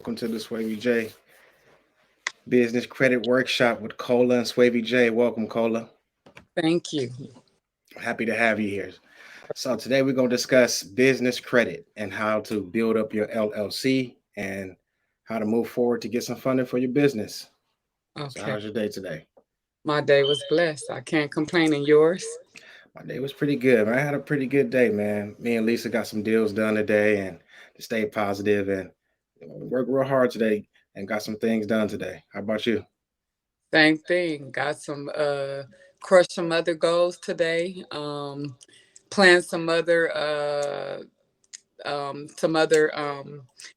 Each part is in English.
Welcome to the SwavyJay Business Credit Workshop with Cola and SwavyJay. Welcome, Cola. Thank you. Happy to have you here. So today we're going to discuss business credit and how to build up your LLC and how to move forward to get some funding for your business. So Okay. how's your day today? My day was blessed. I can't complain. And yours? My day was pretty good, man. I had a pretty good day, man. Me and Lisa got some deals done today and to stay positive and work real hard today and got some things done today. How about you? Same thing. Got some crushed some other goals today. Planned some other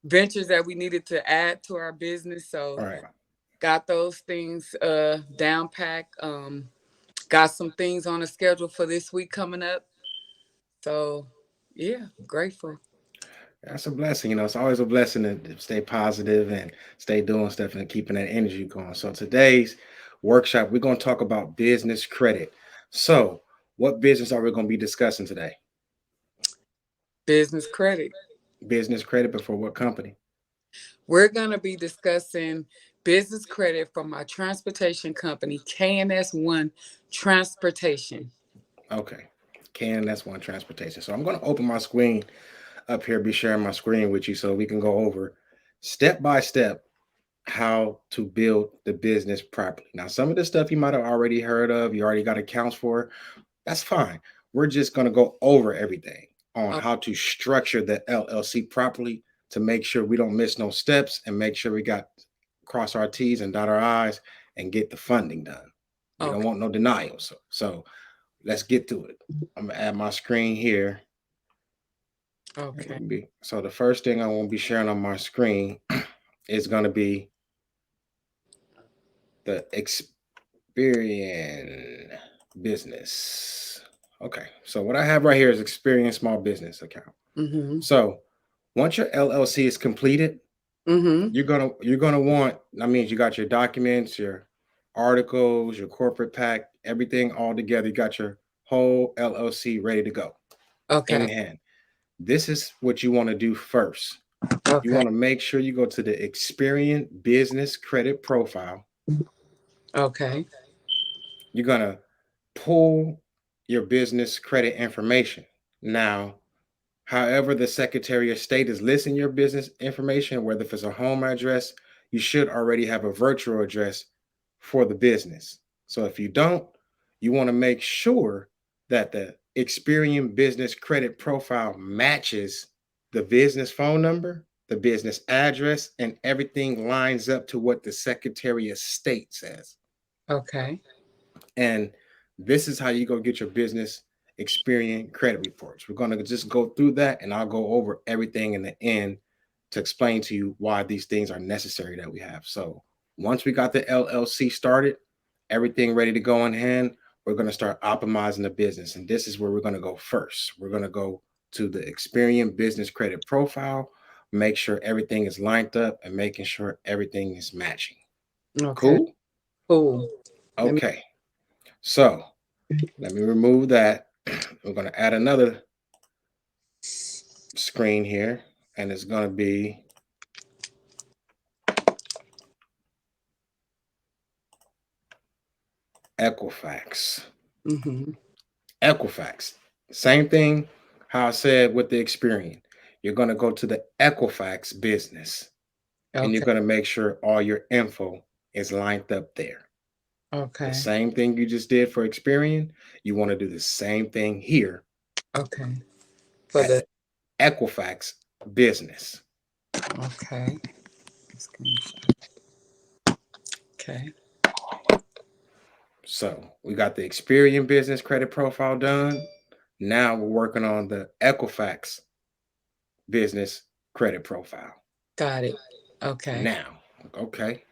ventures that we needed to add to our business. All So right. got those things down packed. Got some things on the schedule for this week coming up. So yeah, grateful. That's a blessing. It's always a blessing to stay positive and stay doing stuff and keeping that energy going. So today's workshop, we're going to talk about business credit. So, what business are we going to be discussing today? Business credit. Business credit, but for what company? We're going to be discussing business credit from my transportation company, KNS1 Transportation. Okay. That's one transportation. So I'm going to open my screen up here, be sharing my screen with you so we can go over step by step how to build the business properly. Now, some of the stuff you might have already heard of, you already got accounts for. That's fine. We're just going to go over everything on Oh, how to structure the LLC properly to make sure we don't miss no steps and make sure we got cross our T's and dot our I's and get the funding done. We don't okay. want no denials. So let's get to it. I'm going to add my screen here. Okay. So the first thing I want to be sharing on my screen is going to be the Experian business. Okay, so what I have right here is Experian small business account. Mm-hmm. So once your LLC is completed, Mm-hmm. you're gonna want. That means you got your documents, your articles, your corporate pack, everything all together. You got your whole LLC ready to go in Okay. hand. This is what you want to do first. You Okay. want to make sure you go to the Experian business credit profile. Okay. You're gonna pull your business credit information. Now, however, the Secretary of State is listing your business information, whether if it's a home address, you should already have a virtual address for the business. So if you don't, you want to make sure that the Experian business credit profile matches the business phone number, the business address, and everything lines up to what the Secretary of State says. Okay. And this is how you go get your business Experian credit reports. We're going to just go through that and I'll go over everything in the end to explain to you why these things are necessary that we have. So once we got the LLC started, everything ready to go in hand, we're going to start optimizing the business. And this is where we're going to go first. We're going to go to the Experian business credit profile, make sure everything is lined up and making sure everything is matching. Okay. Cool? Cool. Let me. Okay. So let me remove that. We're going to add another screen here, and it's going to be Equifax. Mm-hmm. Equifax. Same thing how I said with the Experian. You're going to go to the Equifax business, and you're Okay. going to make sure all your info is lined up there. The Okay. same thing you just did for Experian, you want to do the same thing here Okay. For at the. the Equifax business. Okay. Okay. So we got the Experian business credit profile done. Now we're working on the Equifax business credit profile. Got it. Okay. Now, okay.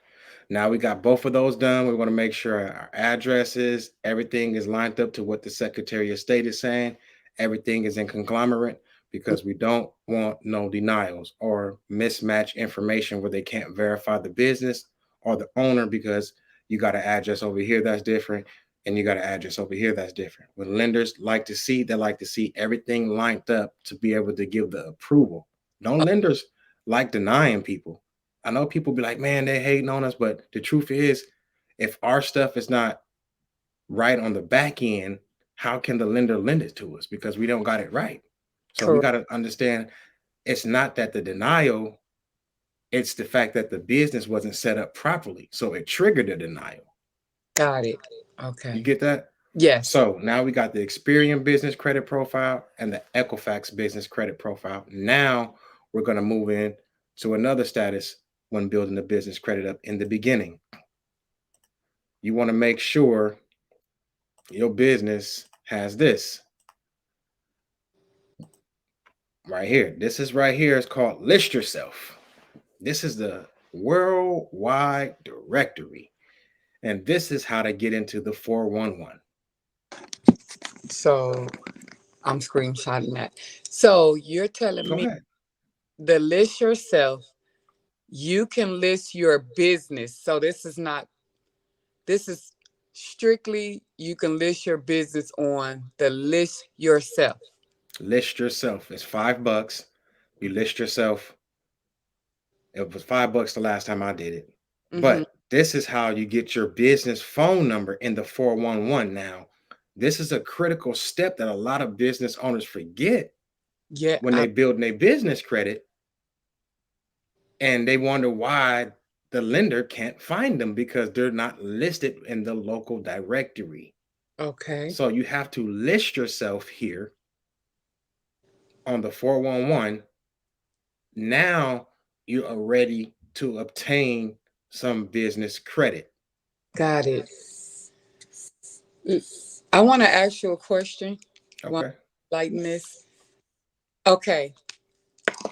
Now we got both of those done. We want to make sure our addresses, everything is lined up to what the Secretary of State is saying. Everything is in conglomerate because we don't want no denials or mismatch information where they can't verify the business or the owner because you got an address over here that's different and you got an address over here that's different. What lenders like to see, they like to see everything lined up to be able to give the approval. Don't lenders like denying people. I know people be like, man, they hating on us, but the truth is, if our stuff is not right on the back end, how can the lender lend it to us? Because we don't got it right. So we Correct. got to understand it's not that the denial, it's the fact that the business wasn't set up properly. So it triggered the denial. Got it. You Okay. get that? Yes. So now we got the Experian business credit profile and the Equifax business credit profile. Now we're going to move in to another status when building the business credit up in the beginning. You want to make sure your business has this right here. This is right here. It's called List Yourself. This is the worldwide directory. And this is how to get into the 411. So I'm screenshotting that. So you're telling Go me ahead. the list yourself, you can list your business. So this is strictly you can list your business on the list yourself. List yourself. It's $5. You list yourself. It was $5 the last time I did it. Mm-hmm. But this is how you get your business phone number in the 411 now. This is a critical step that a lot of business owners forget Yeah. when they build their business credit, and they wonder why the lender can't find them because they're not listed in the local directory. Okay. So you have to list yourself here on the 411. Now you are ready to obtain some business credit. Got it. I want to ask you a question. Want Okay. to lighten this? Okay.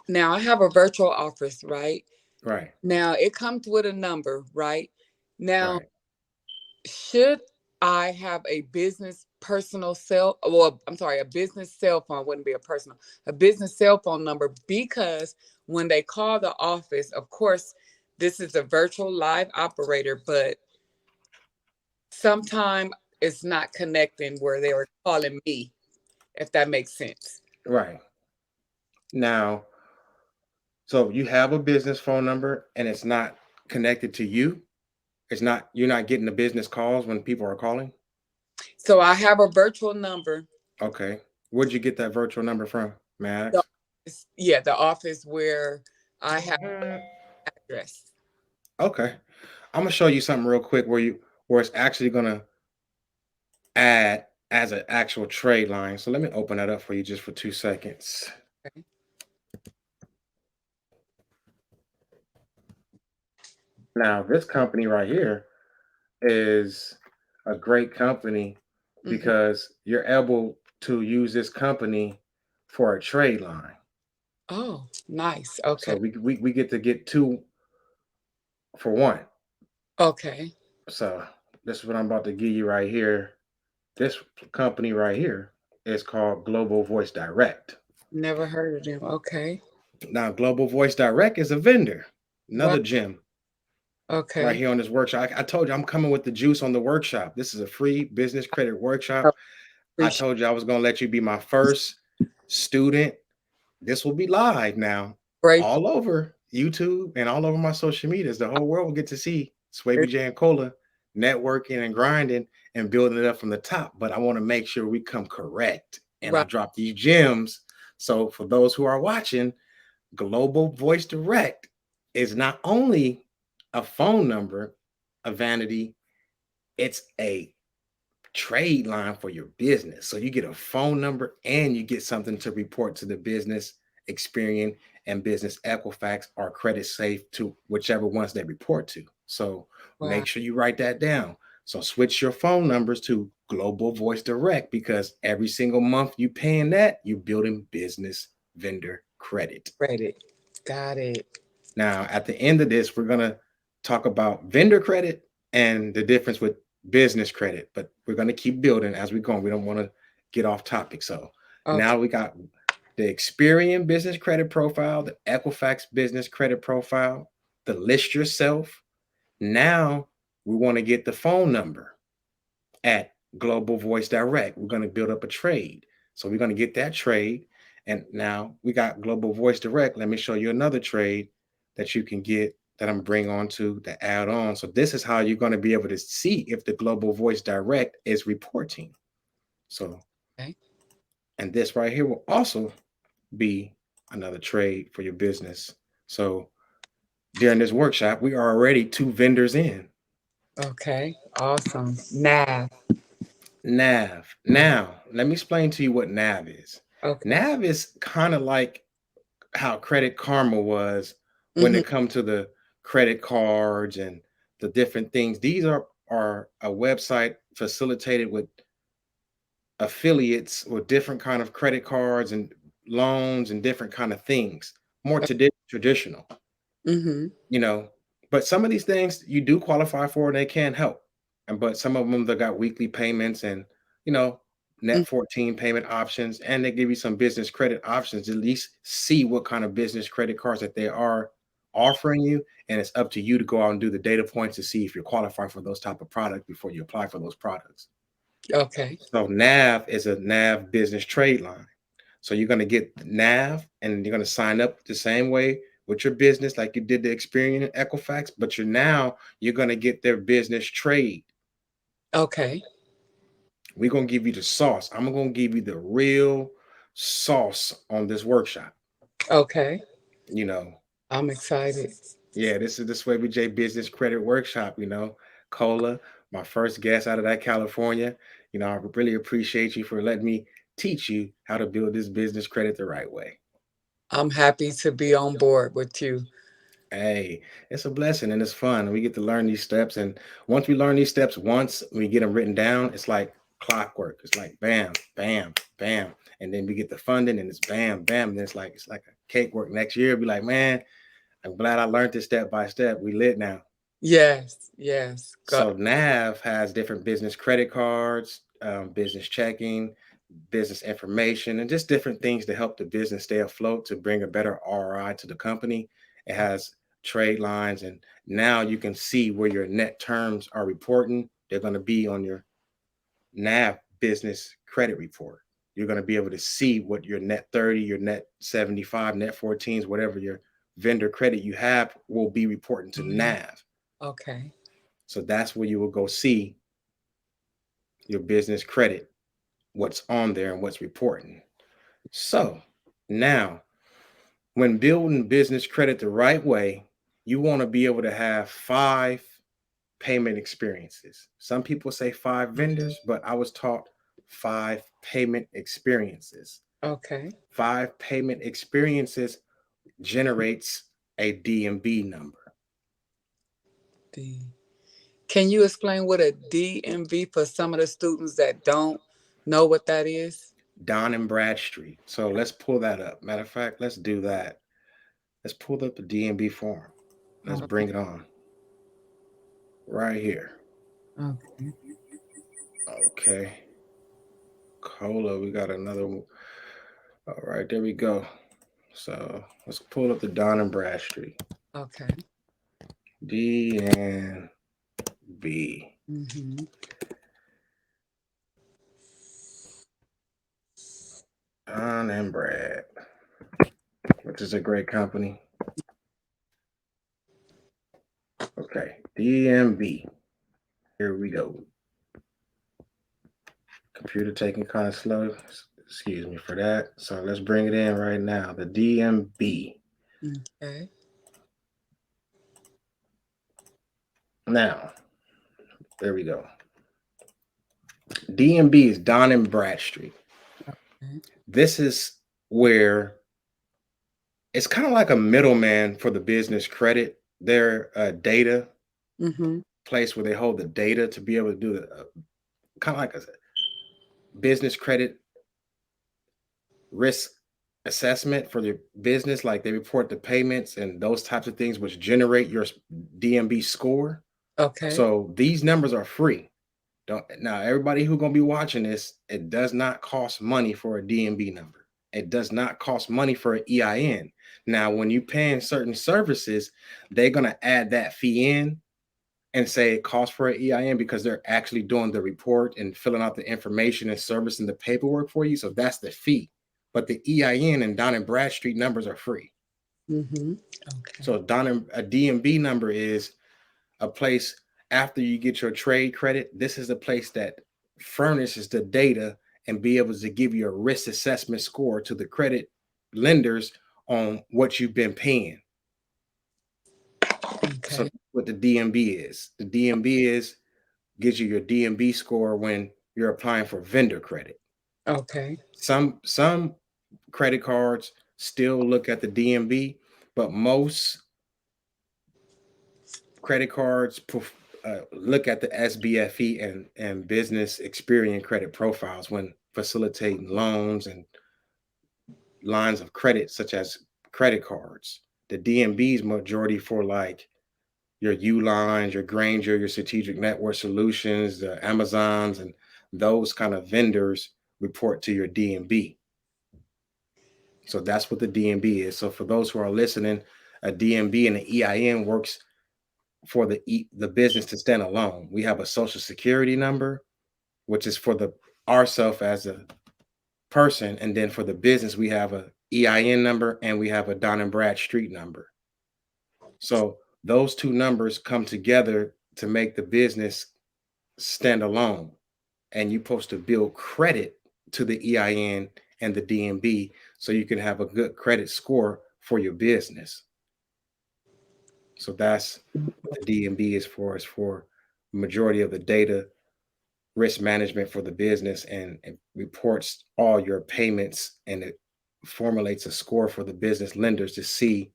Now I have a virtual office, right? Right. Now it comes with a number, right? Now, Right. should I have a business personal cell, well, I'm sorry, a business cell phone wouldn't be a personal, a business cell phone number, because when they call the office, of course, this is a virtual live operator, but sometimes it's not connecting where they were calling me, if that makes sense. Right. Now, so you have a business phone number and it's not connected to you. It's not, you're not getting the business calls when people are calling. So I have a virtual number. Okay. Where'd you get that virtual number from, The Max? yeah, the office where I have address. Okay. I'm gonna show you something real quick where it's actually gonna add as an actual trade line. So let me open that up for you just for 2 seconds. Okay. Now, this company right here is a great company Hmm. because you're able to use this company for a trade line. Oh, nice. Okay. So we get to get two for one. Okay. So this is what I'm about to give you right here. This company right here is called Global Voice Direct. Never heard of them. Okay. Now, Global Voice Direct is a vendor, Wow. another gem right Okay. here on this workshop. I told you I'm coming with the juice on the workshop. This is a free business credit workshop. I Appreciate told you I was going to let you be my first student. This will be live now grateful. all over YouTube and all over my social medias. The whole world will get to see Right. SwavyJay and Cola networking and grinding and building it up from the top. But I want to make sure we come correct. And I drop these gems. So for those who are watching, Global Voice Direct is not only a phone number, a vanity, it's a trade line for your business. So you get a phone number and you get something to report to the business Experian and business Equifax or credit safe to whichever ones they report to. So Wow. make sure you write that down. So switch your phone numbers to Global Voice Direct because every single month you paying that, you're building business vendor credit. Credit. Got it. Now, at the end of this, we're going to talk about vendor credit and the difference with business credit, but we're going to keep building as we go. We don't want to get off topic. So Okay. now we got the Experian business credit profile, the Equifax business credit profile, the list yourself. Now we want to get the phone number at Global Voice Direct. We're going to build up a trade. So we're going to get that trade. And now we got Global Voice Direct. Let me show you another trade that you can get that I'm bring on to the add on. So this is how you're going to be able to see if the Global Voice Direct is reporting. So, Okay. and this right here will also be another trade for your business. So during this workshop, we are already 2 vendors in. Okay. Awesome. Nav. Nav. Now, let me explain to you what Nav is. Okay. Nav is kind of like how Credit Karma was when Mm-hmm. it comes to the credit cards and the different things. These are a website facilitated with affiliates with different kind of credit cards and loans and different kind of things. More traditional, Mm-hmm. you know. But some of these things you do qualify for and they can help. And but some of them they got weekly payments and you know net 14 payment options and they give you some business credit options to at least see what kind of business credit cards that they are offering you and it's up to you to go out and do the data points to see if you're qualified for those type of products before you apply for those products. Okay. So nav is a nav business trade line. So you're going to get nav and you're going to sign up the same way with your business like you did the Experian and Equifax, but you're going to get their business trade. Okay. We're going to give you the sauce. I'm going to give you the real sauce on this workshop. Okay. You know, I'm excited. yeah, this is the SwavyJay Business Credit Workshop. Cola, my first guest out of that California. I really appreciate you for letting me teach you how to build this business credit the right way. I'm happy to be on board with you. Hey, it's a blessing and it's fun. We get to learn these steps. And once we learn these steps, once we get them written down, it's like clockwork. It's like bam, bam, bam. And then we get the funding and it's bam, bam. And it's like a cakework. Next year, be like, man, I'm glad I learned this step by step. We lit now. Yes. Yes. Go. So Nav has different business credit cards, business checking, business information, and just different things to help the business stay afloat to bring a better ROI to the company. It has trade lines, and now you can see where your net terms are reporting. They're going to be on your Nav business credit report. You're going to be able to see what your net 30, your net 75, net 14s, whatever your vendor credit you have will be reporting to Nav. Okay. So that's where you will go see your business credit, what's on there and what's reporting. So now, when building business credit the right way, you want to be able to have 5 payment experiences. Some people say 5 vendors, but I was taught 5 payment experiences. Okay. 5 payment experiences generates a DMB number. D. Can you explain what a DMV for some of the students that don't know what that is? Don and Bradstreet. So let's pull that up. Matter of fact, let's do that. Let's pull up the DMB form. Let's Okay. bring it on right here. Okay. Okay. Cola, we got another one. All right, there we go. So let's pull up the Don and Bradstreet. Okay. D and B. Mm-hmm. Don and Brad, which is a great company. Okay, DMB. Here we go. Computer taking kind of slow. Excuse me for that. So let's bring it in right now. The DMB. Okay. Now, there we go. DMB is Don and Bradstreet. Okay. This is where it's kind of like a middleman for the business credit. Their data Mm-hmm. place where they hold the data to be able to do the kind of like a business credit risk assessment for your business. Like they report the payments and those types of things, which generate your DMB score. Okay. So these numbers are free. Don't now everybody who's gonna be watching this, it does not cost money for a DMB number. It does not cost money for an EIN. Now, when you paying certain services, they're gonna add that fee in and say it costs for an EIN because they're actually doing the report and filling out the information and servicing the paperwork for you. So that's the fee. But the EIN and Dun and Bradstreet numbers are free. Mm-hmm. Okay. So a DMB number is a place after you get your trade credit. This is a place that furnishes the data and be able to give you a risk assessment score to the credit lenders on what you've been paying. So Okay. what the DMB is. The DMB is gives you your DMB score when you're applying for vendor credit. Okay. Some credit cards still look at the DMB, but most credit cards look at the SBFE and business experience credit profiles when facilitating loans and lines of credit, such as credit cards. The DMB's majority for like your Ulines, your Granger, your strategic network solutions, the Amazons, and those kind of vendors report to your DMB. So that's what the DMB is. So for those who are listening, a DMB and an EIN works for the business to stand alone. We have a social security number, which is for the ourself as a person, and then for the business we have a EIN number and we have a Dun and Bradstreet number. So those two numbers come together to make the business stand alone, and you're supposed to build credit to the EIN and the DMB so you can have a good credit score for your business. So that's what the DMB is for majority of the data risk management for the business, and it reports all your payments, and it formulates a score for the business lenders to see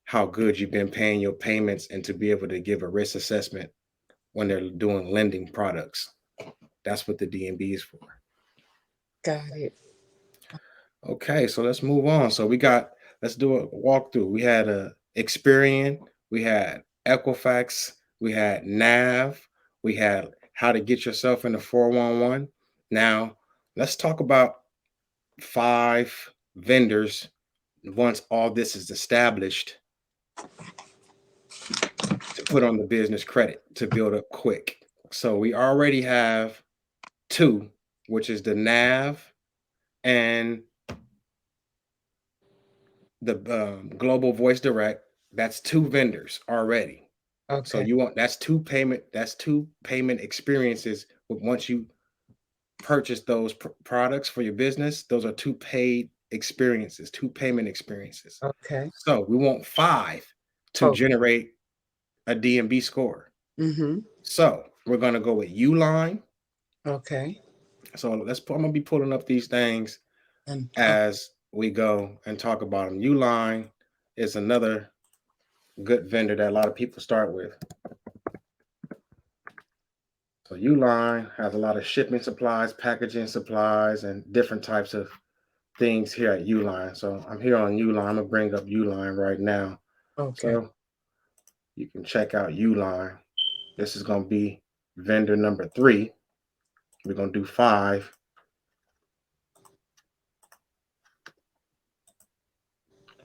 how good you've been paying your payments and to be able to give a risk assessment when they're doing lending products. That's what the DMB is for. Got it. Okay, so let's move on. Let's do a walkthrough. We had a Experian, we had Equifax, we had Nav, we had how to get yourself in the 411. Now, let's talk about 5 vendors once all this is established to put on the business credit to build up quick. So we already have 2, which is the Nav and the Global Voice Direct. That's 2 vendors already. So Okay. you want that's two payment experiences. Once you purchase those products for your business, those are 2 payment experiences. Okay. So we want 5 to Oh. generate a DMB score. Mm-hmm. So we're gonna go with Uline. Okay. So I'm gonna be pulling up these things And as we go and talk about them. Uline is another good vendor that a lot of people start with. So Uline has a lot of shipping supplies, packaging supplies, and different types of things here at Uline. So I'm here on Uline. I'm gonna bring up Uline right now. okay. So you can check out Uline. This is gonna be vendor number 3. We're gonna do 5.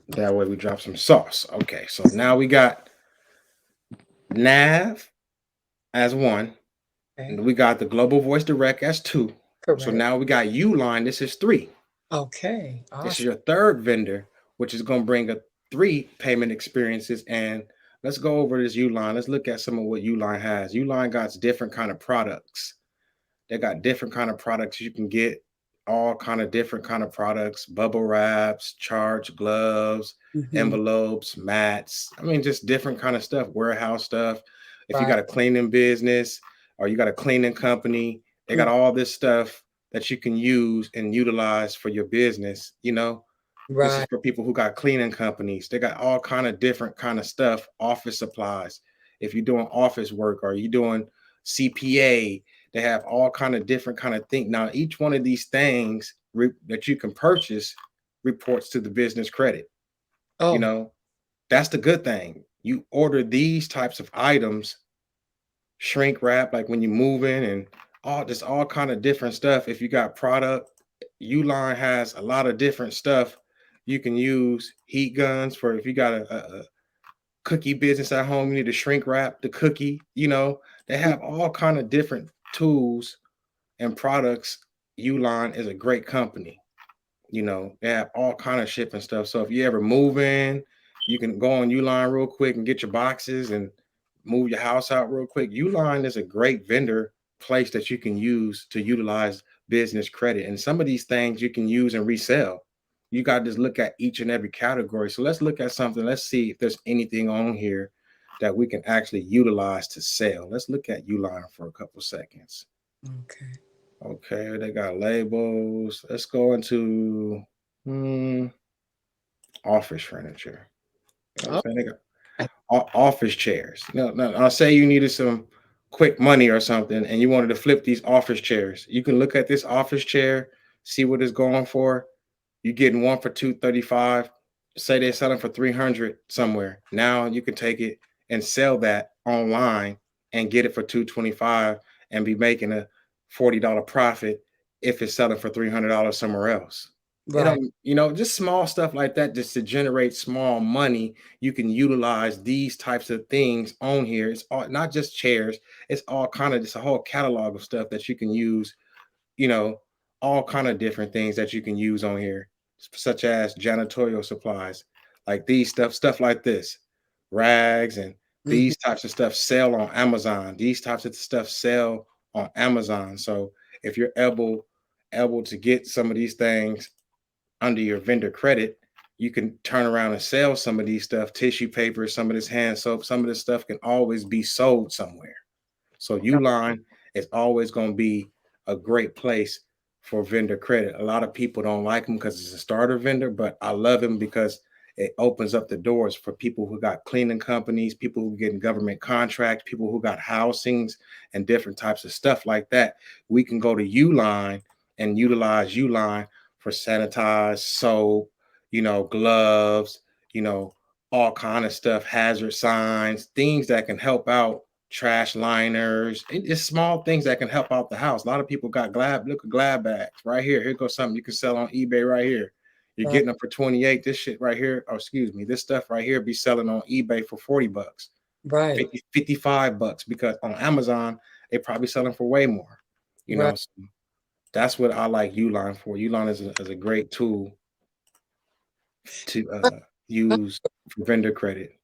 That way we drop some sauce. Okay, so now we got Nav as 1, Okay. and we got the Global Voice Direct as 2. So Correct. now we got Uline. This is 3. Okay. This is Awesome. your third vendor, which is going to bring up 3 payment experiences. And let's go over this Uline. Let's look at some of what Uline has. Uline got different kind of products. They got different kind of products you can get, all kind of different kind of products, bubble wraps, charge gloves, Mm-hmm. envelopes, mats. I mean, just different kind of stuff, warehouse stuff. If you Right. got a cleaning business or you got a cleaning company, they got Mm. all this stuff that you can use and utilize for your business. This is Right. for people who got cleaning companies. They got all kind of different kind of stuff, office supplies. If you're doing office work or you doing CPA, they have all kind of different kind of things. Now, each one of these things that you can purchase reports to the business credit. You Oh. know, that's the good thing. You order these types of items, shrink wrap, like when you move in, and all kind of different stuff. If you got product, Uline has a lot of different stuff you can use. Heat guns for if you got a cookie business at home, you need to shrink wrap the cookie. They Mm. have all kind of different tools and products. Uline is a great company. They have all kind of shipping stuff. So if you ever move in, You can go on Uline real quick and get your boxes and move your house out real quick. Uline is a great vendor place that you can use to utilize business credit. And some of these things you can use and resell. You got to just look at each and every category. So let's look at something. Let's see if there's anything on here that we can actually utilize to sell. Let's look at Uline for a couple seconds. Okay. Okay, they got labels. Let's go into hmm, office furniture. You know what Oh, I'm saying? They got office chairs. Now, I'll say you needed some quick money or something and you wanted to flip these office chairs. You can look at this office chair, see what it's going for. You're getting one for 235. Say they're selling for 300 somewhere. Now you can take it and sell that online and get it for 225 and be making a $40 profit if it's selling for $300 somewhere else. It right, don't, just small stuff like that, just to generate small money. You can utilize these types of things on here. It's all not just chairs, it's all kind of just a whole catalog of stuff that you can use, you know, all kind of different things that you can use on here, such as janitorial supplies, like these stuff like this, rags and hmm, these types of stuff sell on Amazon. These types of stuff sell on Amazon. So if you're able to get some of these things under your vendor credit, you can turn around and sell some of these stuff, tissue paper, some of this hand soap, some of this stuff can always be sold somewhere. So Uline is always going to be a great place for vendor credit. A lot of people don't like them because it's a starter vendor, but I love him because it opens up the doors for people who got cleaning companies, people who getting government contracts, people who got housings and different types of stuff like that. We can go to Uline and utilize Uline for sanitized soap, gloves, you know, all kind of stuff, hazard signs, things that can help out, trash liners. It's small things that can help out the house. A lot of people got glad, look at glad bags right here. Here goes something you can sell on eBay right here. You're right, getting them for 28. This shit right here, oh excuse me, this stuff right here be selling on eBay for 40 bucks, right, 50, 55 bucks, because on Amazon they probably selling for way more. right. So that's what I like Uline for. Uline is a great tool to use for vendor credit.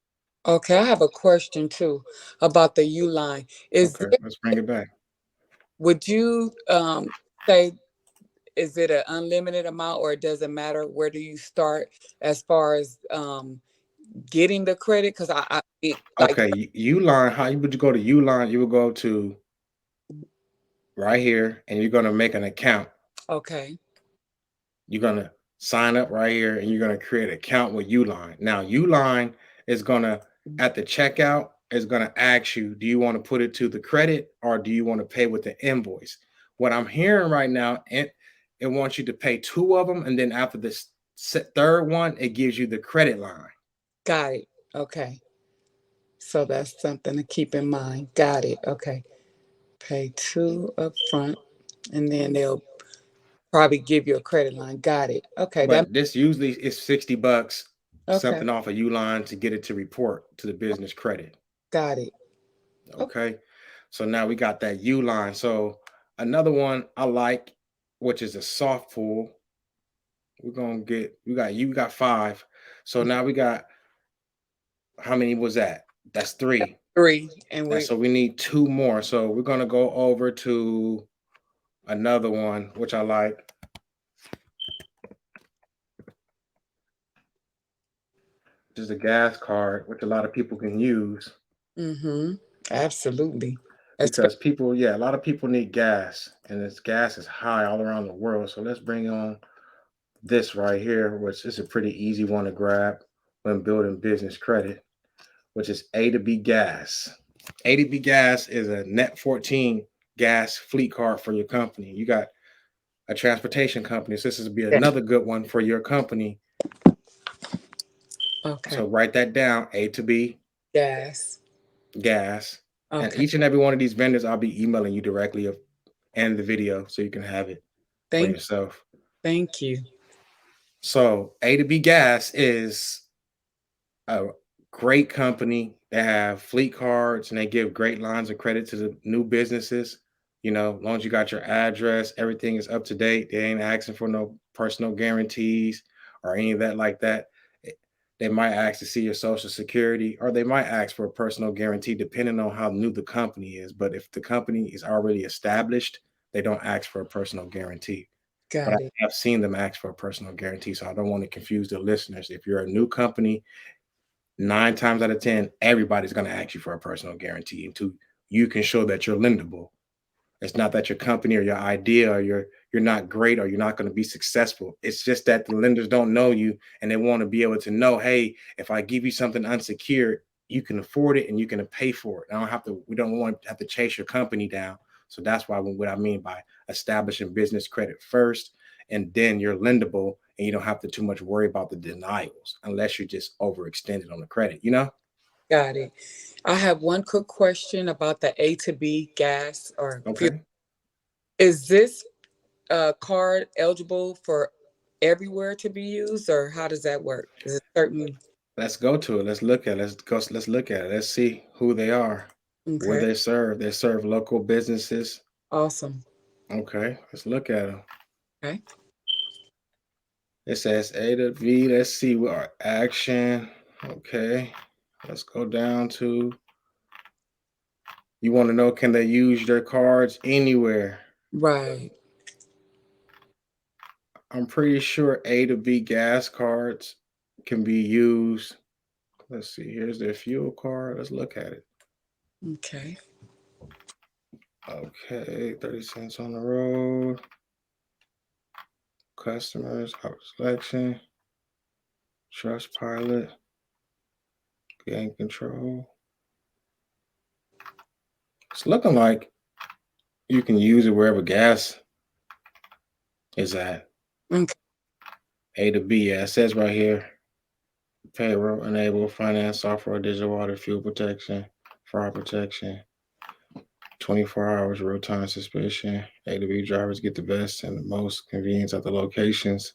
Okay, I have a question too about the U line. Is Okay, it, let's bring it back. would you say, is it an unlimited amount or it doesn't matter? Where do you start as far as getting the credit? Because like, Okay, Uline, how you would you go to Uline? You would go to right here and you're gonna make an account. okay, You're gonna sign up right here and you're gonna create an account with Uline. Now, Uline is gonna at the checkout is gonna ask you, do you want to put it to the credit or do you want to pay with the invoice? What I'm hearing right now, it wants you to pay two of them, and then after this third one, it gives you the credit line. got it. Okay, so that's something to keep in mind. Got it. Okay, pay two up front, and then they'll probably give you a credit line. Got it. Okay, that But this usually is 60 bucks, okay. something off of Uline to get it to report to the business credit. Got it. Okay. Okay. So now we got that Uline. So another one I like, which is a soft pull. We got five. So now we got, how many was that? That's three. Three, and And we so we need two more. So we're gonna go over to another one, which I like, which is a gas card, which a lot of people can use mm-hmm. Absolutely. Espe- because people, yeah, a lot of people need gas, and this gas is high all around the world. So let's bring on this right here, which is a pretty easy one to grab when building business credit, which is A to B gas. A to B gas is a net 14 gas fleet card for your company. You got a transportation company, so this is be yeah. another good one for your company. Okay. So write that down: A to B Gas. gas. And Okay. each and every one of these vendors, I'll be emailing you directly and the video so you can have it for Thank yourself. thank you. So A to B gas is a great company. They have fleet cards and they give great lines of credit to the new businesses. As long as you got your address, everything is up to date. They ain't asking for no personal guarantees or any of that like that. They might ask to see your social security, or they might ask for a personal guarantee, depending on how new the company is. But if the company is already established, they don't ask for a personal guarantee. But I Got it. have seen them ask for a personal guarantee, so I don't want to confuse the listeners. If you're a new company, 9 times out of 10, everybody's going to ask you for a personal guarantee until you can show that you're lendable. It's not that your company or your idea or you're not great or you're not going to be successful. It's just that the lenders don't know you and they want to be able to know, hey, if I give you something unsecured, you can afford it and you can pay for it. I don't have to. We don't want to have to chase your company down. So that's why what I mean by establishing business credit first, and then you're lendable and you don't have to too much worry about the denials unless you're just overextended on the credit. You know? Got it. I have one quick question about the A to B gas or fuel. Okay. Is this card eligible for everywhere to be used, or how does that work? Is it certain? Let's go to it. Let's look at it. Let's go. Let's look at it. Let's see who they are, where Okay. they serve. They serve local businesses. Awesome. Okay, let's look at them. Okay. It says A to V. Let's see what our action. Okay, let's go down to. You want to know, can they use their cards anywhere? Right. I'm pretty sure A to B gas cards can be used. Let's see. Here's their fuel card. Let's look at it. Okay. Okay, 30 cents on the road. Customers, auto selection, trust pilot, gain control. It's looking like you can use it wherever gas is at. Okay. A to B, yeah, it says right here, payroll, enable, finance, software, digital water, fuel protection, fraud protection, 24 hours real time suspicion. A to B drivers get the best and the most convenience at the locations.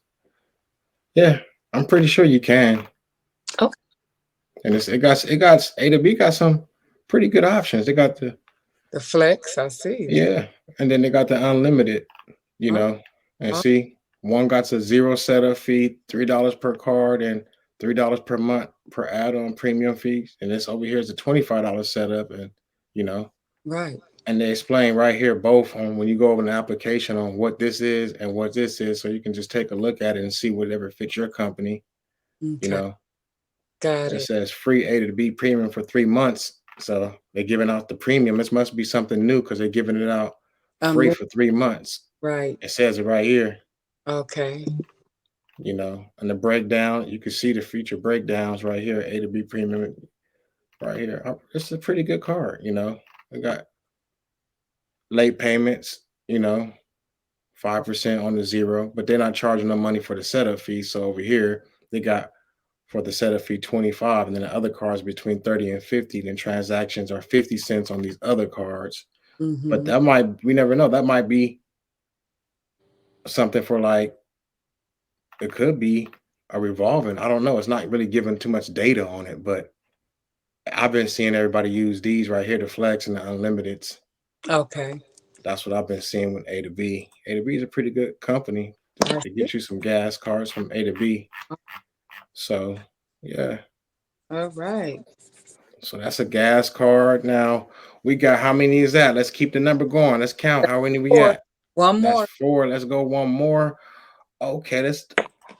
Yeah, I'm pretty sure you can. Okay. And it got A to B got some pretty good options. They got the The flex, I see. Yeah, and then they got the unlimited, you Oh, know, and oh, see, one got a zero setup fee, $3 per card, and $3 per month per add-on premium fees. And this over here is a $25 setup, and you know, right. and they explain right here both on when you go over the application on what this is and what this is, so you can just take a look at it and see whatever fits your company. You Okay. know, Got it it. says free A to B premium for 3 months. So they're giving out the premium. This must be something new because they're giving it out free Um. for 3 months. Right. It says it right here, Okay. and the breakdown, you can see the feature breakdowns right here, A to B premium right here. It's a pretty good card. They got late payments, 5% on the zero, but they're not charging no money for the setup fee. So over here, they got for the setup fee 25, and then the other cards between 30 and 50, then transactions are 50 cents on these other cards. But Mm-hmm. we never know. That might be something for like, it could be a revolving. I don't know. It's not really giving too much data on it, but I've been seeing everybody use these right here, the flex and the unlimiteds. Okay. That's what I've been seeing with A to B. A to B is a pretty good company I to see. get you some gas cards from A to B. So yeah. All right. So that's a gas card. Now we got, how many is that? Let's keep the number going. Let's count. How many we Four. at? One That's more. 4. Let's go one more. Okay, let's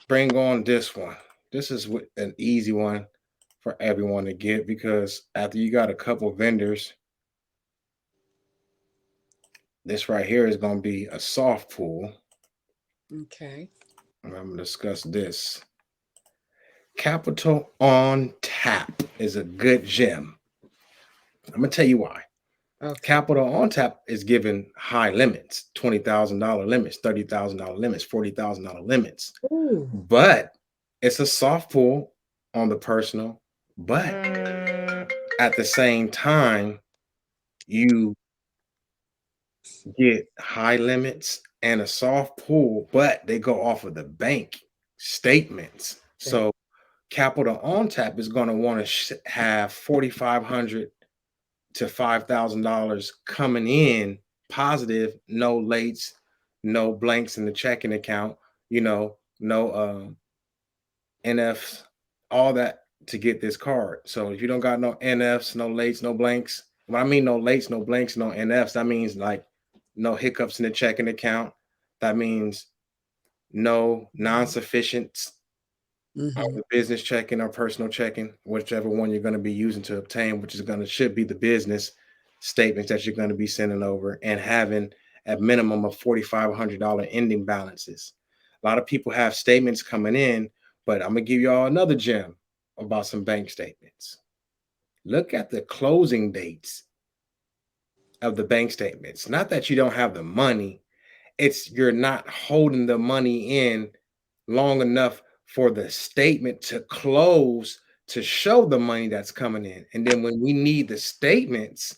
bring on this one. This is an easy one for everyone to get, because after you got a couple vendors, this right here is going to be a soft pull. Okay. And I'm going to discuss this. Capital on tap is a good gem. I'm going to tell you why. Okay. Capital on tap is given high limits, $20,000 limits, $30,000 limits, $40,000 limits. Ooh. But it's a soft pull on the personal. But at the same time, you get high limits and a soft pull, but they go off of the bank statements. Okay. So capital on tap is going to want to have 4,500 to $5,000 coming in positive, no lates, no blanks in the checking account, no NF all that to get this card. So if you don't got no NFs, no lates, no blanks, when I mean no lates, no blanks, no NFs, that means like no hiccups in the checking account. That means no non-sufficient on Mm-hmm. the business checking or personal checking, whichever one you're going to be using to obtain, which is going to should be the business statements that you're going to be sending over, and having a minimum of $4,500 ending balances. A lot of people have statements coming in, but I'm gonna give y'all another gem about some bank statements. Look at the closing dates of the bank statements. Not that you don't have the money, it's you're not holding the money in long enough for the statement to close to show the money that's coming in. And then when we need the statements,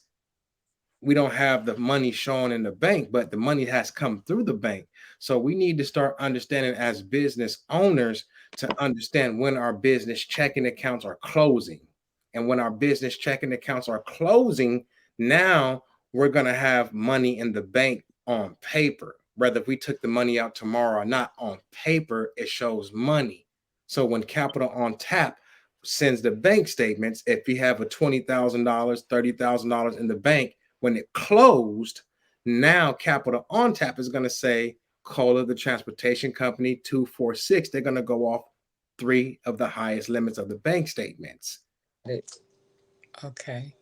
we don't have the money shown in the bank, but the money has come through the bank. So we need to start understanding as business owners to understand when our business checking accounts are closing. And when our business checking accounts are closing, now we're going to have money in the bank on paper. Whether if we took the money out tomorrow or not, on paper, it shows money. So when Capital on Tap sends the bank statements, if you have a $20,000, $30,000 in the bank, when it closed, now Capital on Tap is going to say Cola, the transportation company, 246. They're going to go off three of the highest limits of the bank statements. Okay.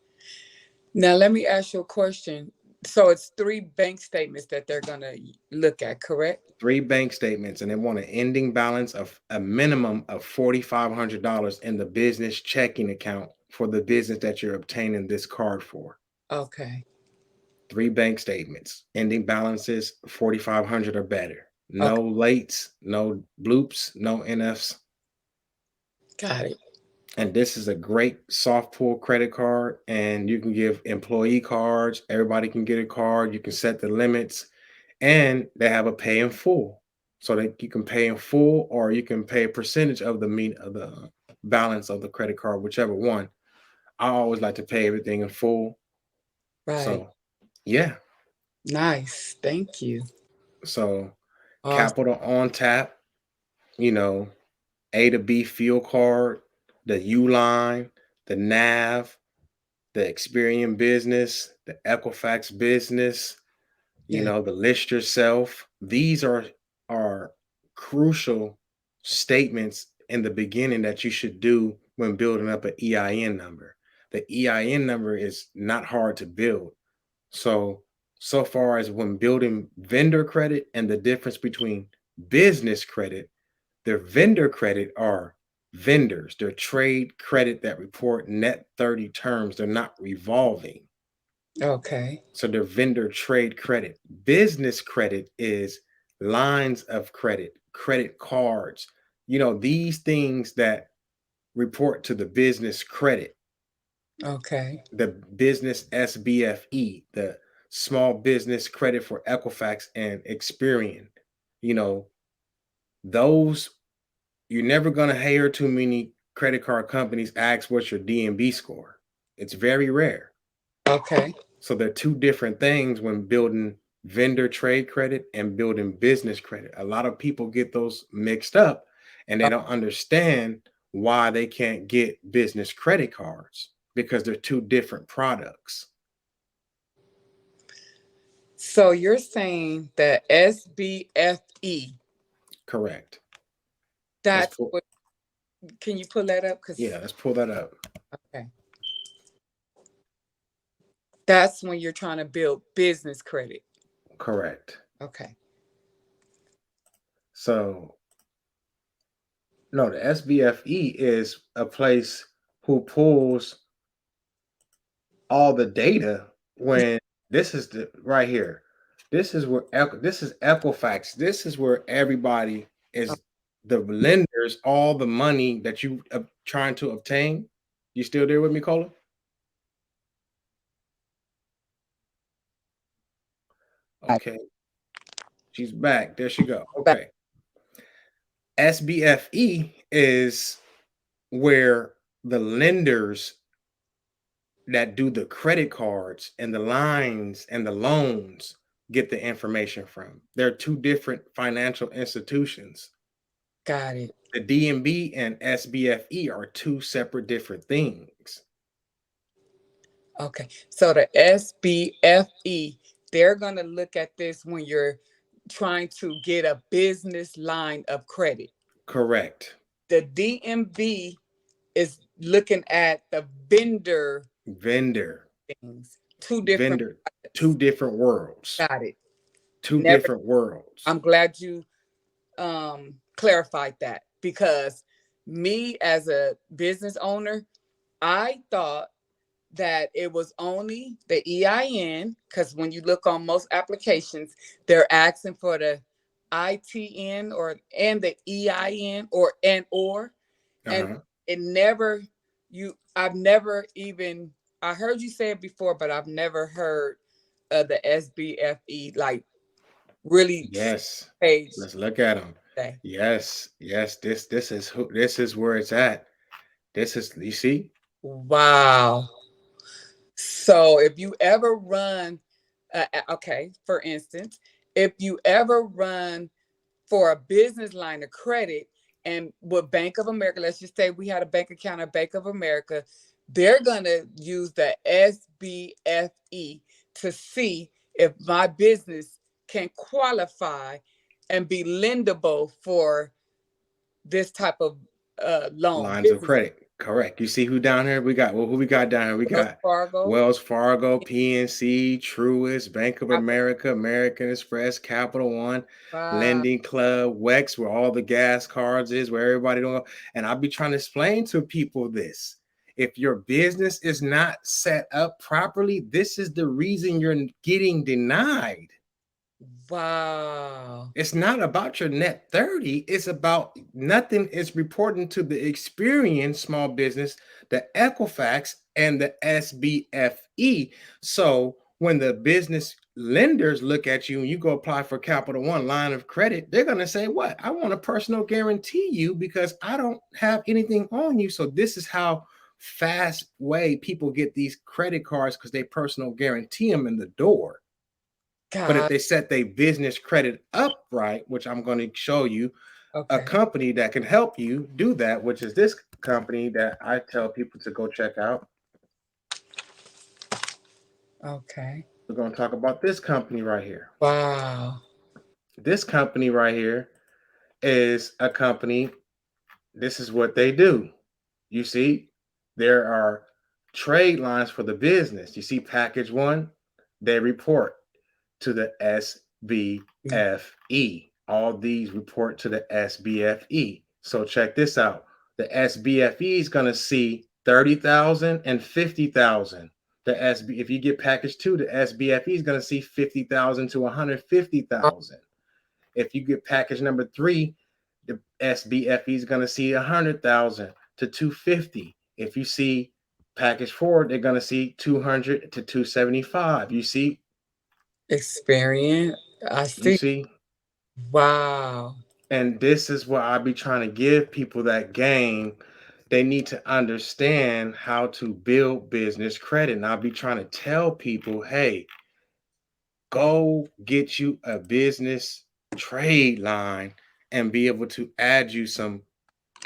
Now let me ask you a question. So it's three bank statements that they're gonna look at, correct? Three bank statements, and they want an ending balance of a minimum of $4,500 in the business checking account for the business that you're obtaining this card for. Okay. Three bank statements, ending balances 4,500 or better. Okay. No lates, no bloops, no NFs. Got it. And this is a great soft pull credit card. And you can give employee cards. Everybody can get a card. You can set the limits, and they have a pay in full. So that you can pay in full, or you can pay a percentage of the mean of the balance of the credit card, whichever one. I always like to pay everything in full. Right. So yeah. Nice. Thank you. So Awesome. Capital on Tap, you know, A to B fuel card, the U line, the NAV, the Experian business, the Equifax business, Yeah. the list yourself. These are crucial statements in the beginning that you should do when building up an EIN number. The EIN number is not hard to build. So far as when building vendor credit and the difference between business credit, their vendor credit are vendors. They're trade credit that report net 30 terms. They're not revolving. Okay. So they're vendor trade credit. Business credit is lines of credit, credit cards, these things that report to the business credit, Okay. the business SBFE, the small business credit for Equifax and Experian. You know, those you're never going to hear too many credit card companies ask what's your DMB score. It's very rare. Okay. So they're two different things when building vendor trade credit and building business credit. A lot of people get those mixed up, and they don't understand why they can't get business credit cards because they're two different products. So you're saying the SBFE, Correct. Let's that's pull what, can you pull that up? yeah, Because, let's pull that up. okay, that's when you're trying to build business credit. Correct. Okay. So no, the SBFE is a place who pulls all the data when this is the right here. This is where this is Equifax. This is where everybody is the lenders, all the money that you are trying to obtain. You still there with me, Cola? Okay, she's back. There she go. Back. Okay. SBFE is where the lenders that do the credit cards and the lines and the loans get the information from. They're two different financial institutions. Got it. The DMB and SBFE are two separate different things. Okay. So the SBFE, they're going to look at this when you're trying to get a business line of credit. Correct. The DMB is looking at the vendor Vendor, things. Two different vendor, two products. different worlds. Got it. Two Never. different worlds. I'm glad you clarified that, because me as a business owner, I thought that it was only the EIN, because when you look on most applications, they're asking for the ITN or and the EIN or and Uh-huh. it never I've never even, I heard you say it before, but I've never heard of the SBFE like really Yes. page Let's look at them. day. Yes. Yes. This is where it's at. This is, you see? Wow. So if you ever run, okay, for instance, if you ever run for a business line of credit and with Bank of America, let's just say we had a bank account at Bank of America, they're going to use the SBFE to see if my business can qualify and be lendable for this type of loan, Lines of business. credit. Correct. You see who down here? We got, well, who we got down here? We Wells got Fargo. Wells Fargo, PNC, Truist, Bank of Capital. America, American Express, Capital One, Wow. Lending Club, Wex, where all the gas cards is, where everybody don't go. And I'll be trying to explain to people this. If your business is not set up properly, this is the reason you're getting denied. Wow. It's not about your net 30. It's about nothing is reporting to the experience small business, the Equifax, and the SBFE. So when the business lenders look at you and you go apply for Capital One line of credit, they're going to say, what? I want a personal guarantee you because I don't have anything on you. So this is how fast way people get these credit cards, because they personal guarantee them in the door. But if God. they set their business credit up right, which I'm going to show you a Okay. company that can help you do that, which is this company that I tell people to go check out. Okay. We're going to talk about this company right here. Wow. This company right here is a company. This is what they do. You see, there are trade lines for the business. You see, package one, they report to the SBFE. All these report to the SBFE. So check this out. The SBFE is going to see 30,000 and 50,000. The SB, if you get package two, the SBFE is going to see 50,000 to 150,000. If you get package number three, the SBFE is going to see 100,000 to 250. If you see package four, they're going to see 200 to 275. You see, Experience. I you see. see, Wow. and this is what I be trying to give people that game. They need to understand how to build business credit. And I'll be trying to tell people, hey, go get you a business trade line and be able to add you some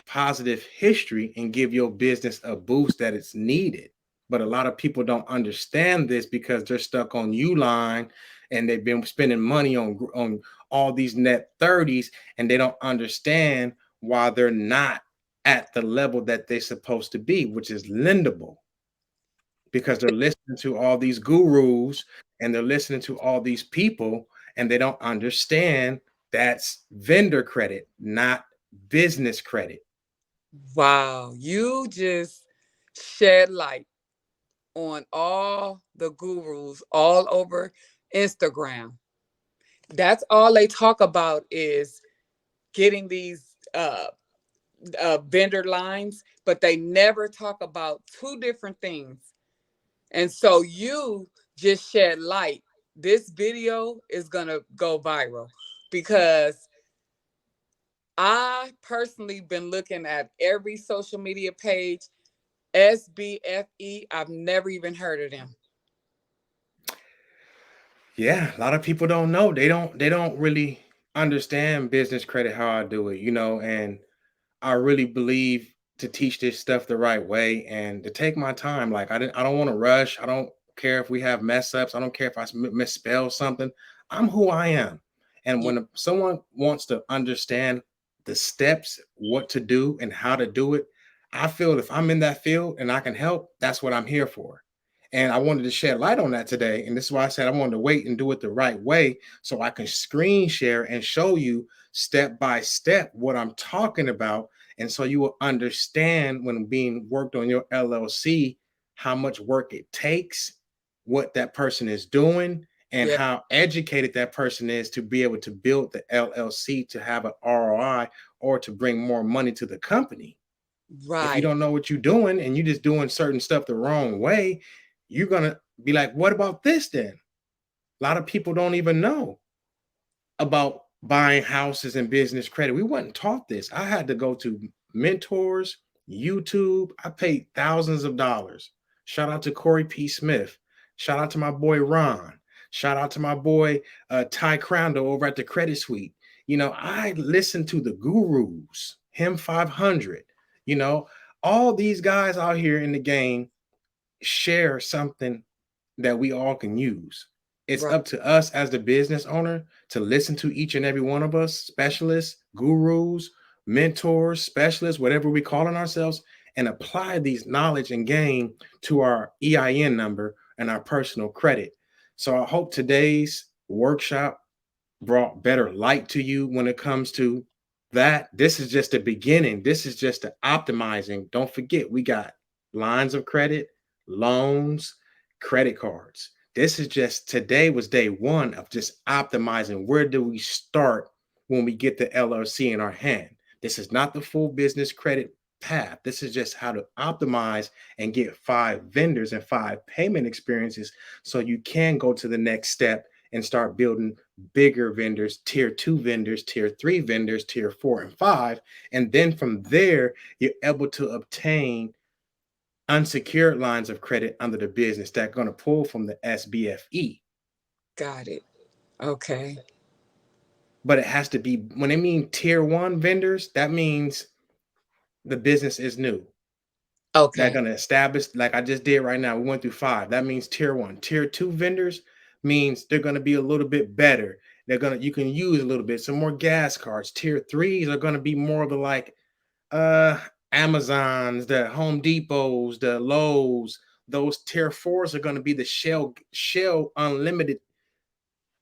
positive history and give your business a boost that it's needed. But a lot of people don't understand this because they're stuck on Uline and they've been spending money on all these net 30s, and they don't understand why they're not at the level that they're supposed to be, which is lendable, because they're listening to all these gurus and they're listening to all these people, and they don't understand that's vendor credit, not business credit. Wow. You just shed light on all the gurus all over Instagram. That's all they talk about is getting these vendor lines, but they never talk about two different things. And so you just shed light. This video is going to go viral because I personally been looking at every social media page. SBFE, I've never even heard of them. Yeah, a lot of people don't know. They don't really. understand business credit how I do it, and I really believe to teach this stuff the right way and to take my time. Like I don't want to rush. I don't care if we have mess ups. I don't care if I misspell something. I'm who I am. And Yeah. when someone wants to understand the steps, what to do and how to do it, I feel if I'm in that field and I can help, that's what I'm here for. And I wanted to shed light on that today. And this is why I said I wanted to wait and do it the right way so I can screen share and show you step by step what I'm talking about, and so you will understand when being worked on your LLC how much work it takes, what that person is doing, and Yeah. how educated that person is to be able to build the LLC to have an ROI or to bring more money to the company. If you Right. don't know what you're doing and you're just doing certain stuff the wrong way, you're going to be like, what about this then? A lot of people don't even know about buying houses and business credit. We wasn't taught this. I had to go to mentors, YouTube. I paid thousands of dollars. Shout out to Corey P. Smith. Shout out to my boy Ron. Shout out to my boy Ty Crandall over at the Credit Suite. I listened to the gurus, him 500. You know, all these guys out here in the game share something that we all can use. It's Right. up to us as the business owner to listen to each and every one of us, specialists, gurus, mentors, specialists, whatever we calling ourselves, and apply these knowledge and gain to our EIN number and our personal credit. So I hope today's workshop brought better light to you when it comes to that. This is just the beginning. This is just the optimizing. Don't forget, we got lines of credit, loans, credit cards. This is just today was day one of just optimizing. Where do we start when we get the LLC in our hand? This is not the full business credit path. This is just how to optimize and get 5 vendors and 5 payment experiences so you can go to the next step and start building bigger vendors, tier 2 vendors, tier 3 vendors, tier 4 and 5. And then from there, you're able to obtain unsecured lines of credit under the business that are going to pull from the SBFE. Got it. Okay. But it has to be, when they mean tier 1 vendors, that means the business is new. They're Okay. going to establish, like I just did right now. We went through 5. That means tier 1. Tier 2 vendors means they're going to be a little bit better. You can use a little bit, some more gas cards. Tier 3s are going to be more of the like uh Amazons, the Home Depots, the Lowe's. Those tier 4s are going to be the Shell unlimited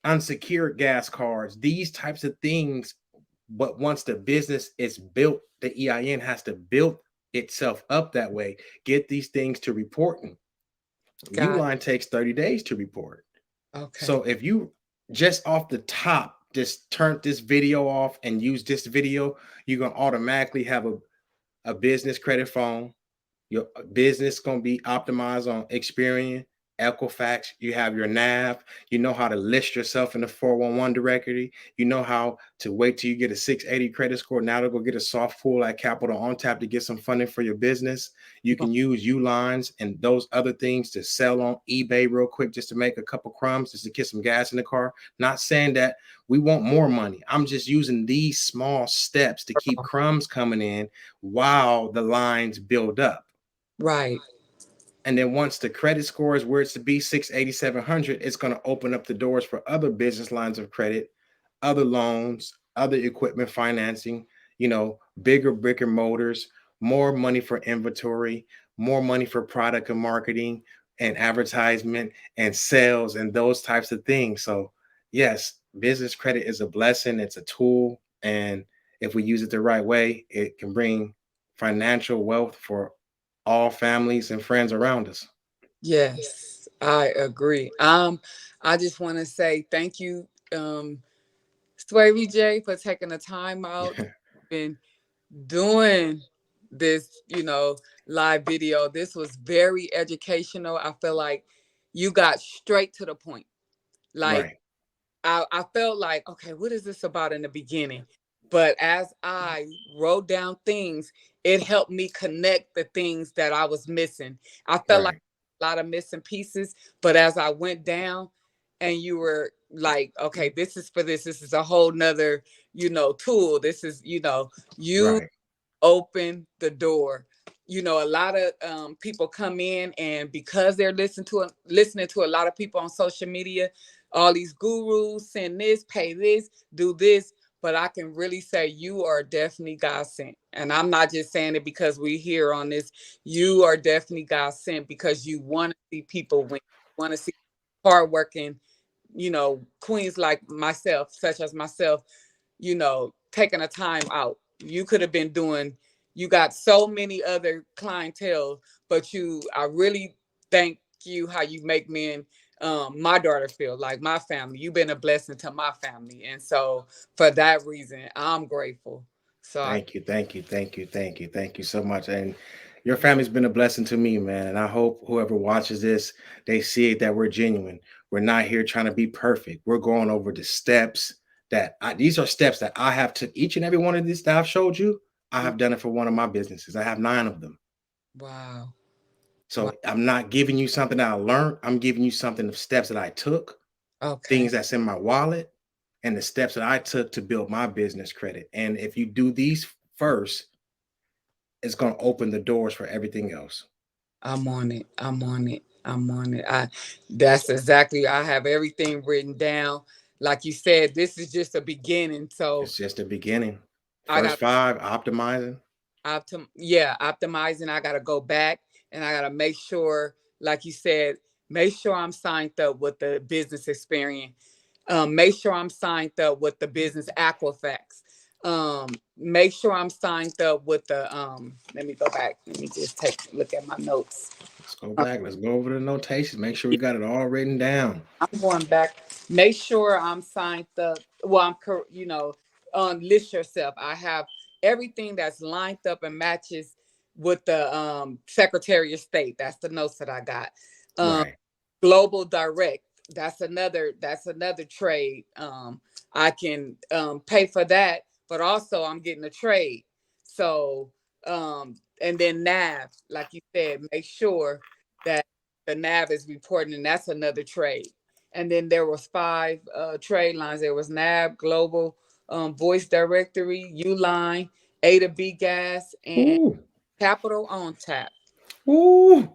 unsecured gas cards. These types of things. But once the business is built, the EIN has to build itself up that way. Get these things to reporting. Got Uline takes 30 days to report. okay. So if you just off the top just turn this video off and use this video, you're gonna automatically have a business credit phone. Your business gonna be optimized on Experian, Equifax. You have your NAV. You know how to list yourself in the 411 directory. You know how to wait till you get a 680 credit score. Now to go get a soft pull like Capital on Tap to get some funding for your business. You can use Ulines and those other things to sell on eBay real quick just to make a couple crumbs, just to get some gas in the car. Not saying that we want more money. I'm just using these small steps to keep crumbs coming in while the lines build up. Right. And then once the credit score is where it's to be, 680, 700, it's going to open up the doors for other business lines of credit, other loans, other equipment financing, bigger brick and mortars, more money for inventory, more money for product and marketing and advertisement and sales and those types of things. So, yes, business credit is a blessing, it's a tool. And if we use it the right way, it can bring financial wealth for all families and friends around us. Yes, I agree. I just want to say thank you, SwavyJay, for taking the time out and doing this, live video. This was very educational. I feel like you got straight to the point. Like Right, I felt like, okay, what is this about in the beginning? But as I wrote down things, it helped me connect the things that I was missing. I felt like right, a lot of missing pieces, but as I went down and you were like, okay, this is for this. This is a whole nother, tool. This is, you Right. open the door. A lot of people come in, and because they're listening to a lot of people on social media, all these gurus, send this, pay this, do this. But I can really say you are definitely God sent. And I'm not just saying it because we here on this. You are definitely God sent because you want to see people win. You want to see hardworking, queens like myself, such as myself, taking a time out. You could have been doing, you got so many other clientele, but I really thank you how you make me and my daughter feel like my family. You've been a blessing to my family. And so for that reason, I'm grateful. So I, Thank you, thank you, thank you, thank you, thank you so much. And your family's been a blessing to me, man. And I hope whoever watches this, they see it that we're genuine. We're not here trying to be perfect. We're going over the steps these are steps that I have took each and every one of these that I've showed you. I have done it for one of my businesses. I have 9 of them. wow. Wow. So I'm not giving you something that I learned. I'm giving you something of steps that I took, Okay. things that's in my wallet, and the steps that I took to build my business credit. And if you do these first, it's going to open the doors for everything else. I'm on it. I'm on it. I'm on it. That's exactly, I have everything written down. Like you said, this is just a beginning. So It's just the beginning. I First got 5, optimizing. optimizing. I gotta go back and I gotta make sure, like you said, make sure I'm signed up with the business experience. Make sure I'm signed up with the business Equifax. Make sure I'm signed up with the let me go back. Let me just take a look at my notes. Let's go back. Let's go over the notations. Make sure we got it all written down. I'm going back. Make sure I'm signed up. Well, list yourself. I have everything that's lined up and matches with the Secretary of State. That's the notes that I got. Um, Right. Global Direct. That's another trade. I can pay for that, but also I'm getting a trade. So and then NAV, like you said, make sure that the NAV is reporting, and that's another trade. And then there was 5 trade lines. There was NAB, Global, Voice Directory, Uline, A to B Gas, and Ooh. Capital on Tap. Ooh.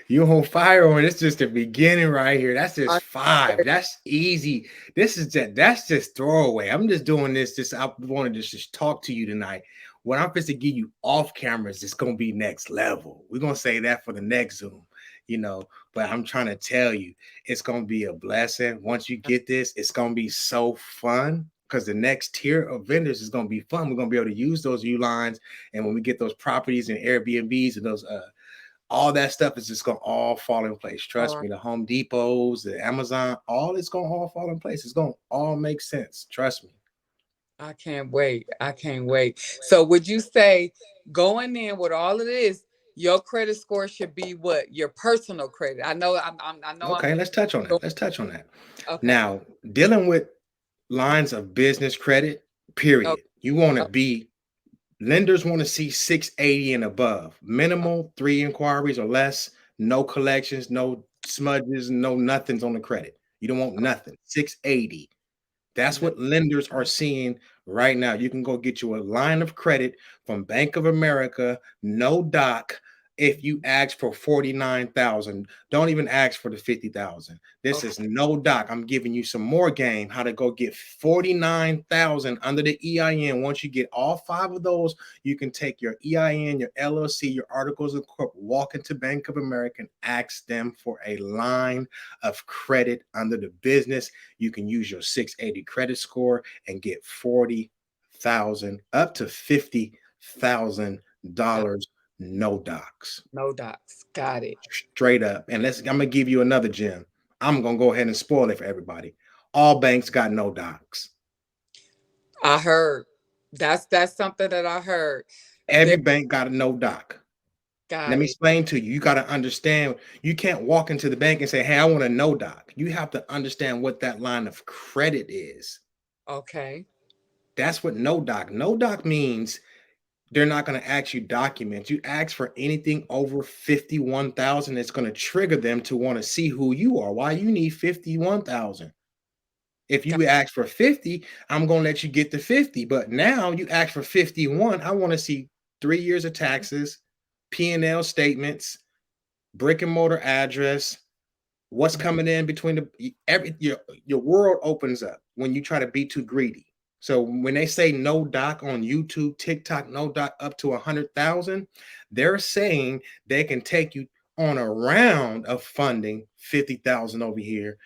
You on fire on it. It's just the beginning right here. That's I, just 5. That's easy. That's just throwaway. I'm just doing this. I wanted to just talk to you tonight. What I'm supposed to give you off cameras, it's gonna be next level. We're gonna say that for the next Zoom, But I'm trying to tell you, it's gonna be a blessing. Once you get this, it's gonna be so fun because the next tier of vendors is gonna be fun. We're gonna be able to use those U lines, and when we get those properties and Airbnbs and those all that stuff is just gonna all fall in place. Trust oh, me, the Home Depots, the Amazon, all it's gonna all fall in place. It's gonna all make sense. Trust me. I can't wait. I can't wait. So would you say going in with all of this, your credit score should be what? Your personal credit. I know I'm Okay, let's touch on that. Let's touch on that. okay. Now, dealing with lines of business credit, Okay. period. You want to be lenders want to see 680 and above. Minimal 3 inquiries or less, no collections, no smudges, no nothings on the credit. You don't want nothing. 680. That's No, what lenders are seeing right now. You can go get you a line of credit from Bank of America, no doc. If you ask for 49,000, don't even ask for the 50,000. This okay. is no doc. I'm giving you some more game how to go get 49,000 under the EIN. Once you get all 5 of those, you can take your EIN, your LLC, your articles of corp, walk into Bank of America and ask them for a line of credit under the business. You can use your 680 credit score and get 40,000 up to $50,000, no docs. No docs. Got it. Straight up. And I'm gonna give you another gem. I'm gonna go ahead and spoil it for everybody. All banks got no docs. I heard. That's something that I heard. Every There, bank got a no doc. Let got me it. explain to you. You got to understand. You can't walk into the bank and say, "Hey, I want a no doc." You have to understand what that line of credit is. Okay. That's what no doc. No doc means they're not going to ask you documents. You ask for anything over 51,000, it's going to trigger them to want to see who you are. Why you need 51,000? If Got, you ask for 50, I'm gonna let you get the 50. But now you ask for 51. I want to see 3 years of taxes, P&L statements, brick and mortar address, what's coming in between your world opens up when you try to be too greedy. So when they say no doc on YouTube, TikTok, no doc up to 100,000, they're saying they can take you on a round of funding, 50,000 over here,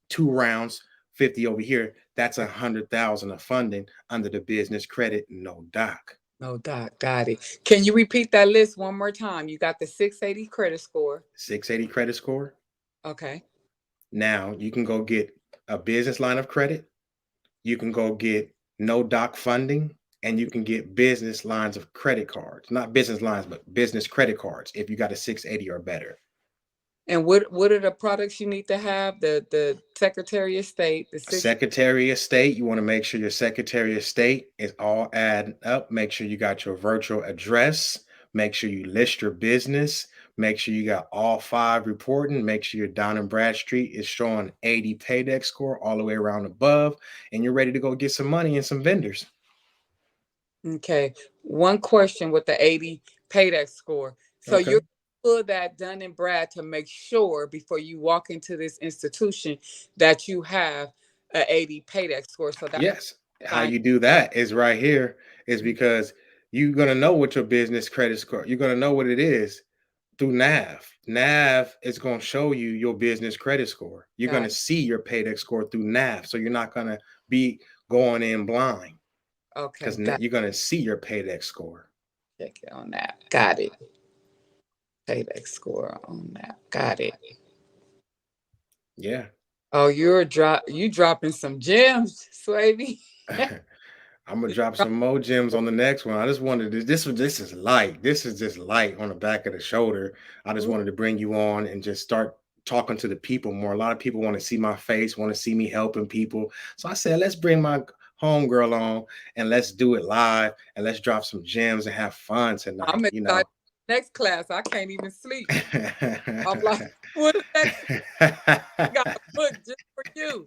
2 rounds, 50 over here. That's 100,000 of funding under the business credit no doc. no, Doc. Got it. Can you repeat that list one more time? You got the 680 credit score. 680 credit score. Okay. Now you can go get a business line of credit. You can go get no doc funding, and you can get business lines of credit cards, not business lines, but business credit cards if you got a 680 or better. And what are the products you need to have? The Secretary of State, the A six. Secretary of State, you want to make sure your Secretary of State is all adding up. Make sure you got your virtual address. Make sure you list your business. Make sure you got all 5 reporting. Make sure your Dun and Bradstreet is showing 80 paydex score all the way around above, and you're ready to go get some money and some vendors. Okay. One question with the 80 paydex score. So Okay. you're pull that Dun and Brad to make sure before you walk into this institution that you have a 80 paydex score. So that Yes. How sign. you do that is right here, is because you're gonna know what your business credit score, you're gonna know what it is through NAV. NAV is gonna show you your business credit score. You're Got gonna see your paydex score through NAV. So you're not gonna be going in blind okay. because Got you're gonna see your paydex score. check it on that. Got it. Paydex score on that. Got it. Yeah. Oh, you dropping some gems, Swavy. I'm gonna drop some more gems on the next one. I just wanted to, this is light. This is just light on the back of the shoulder. I just wanted to bring you on and just start talking to the people more. A lot of people want to see my face, want to see me helping people. So I said, let's bring my homegirl on and let's do it live and let's drop some gems and have fun I'm tonight, you know. excited. Next class, I can't even sleep. I'm like, what is next? Got a book just for you.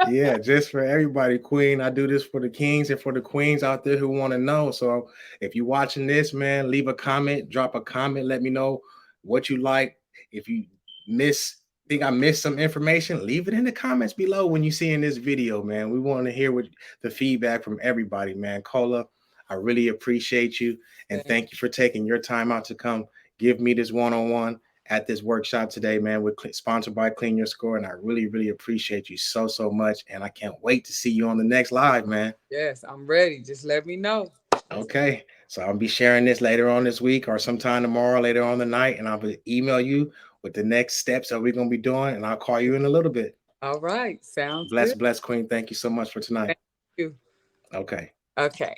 Yeah, just for everybody, Queen. I do this for the kings and for the queens out there who want to know. So if you're watching this, man, leave a comment, drop a comment, let me know what you like. If you think I missed some information, leave it in the comments below when you see in this video, man. We want to hear what the feedback from everybody, man. Cola, I really appreciate you and Thank thank you for taking your time out to come give me this one-on-one at this workshop today, man. We're sponsored by Clean Your Score, and I really, really appreciate you so, so much. And I can't wait to see you on the next live, man. Yes, I'm ready. Just let me know. Let's Okay. So I'll be sharing this later on this week or sometime tomorrow, later on the night, and I'll email you with the next steps that we're going to be doing, and I'll call you in a little bit. all right. Sounds Bless, good. bless, Queen. Thank you so much for tonight. Thank you. Okay. Okay.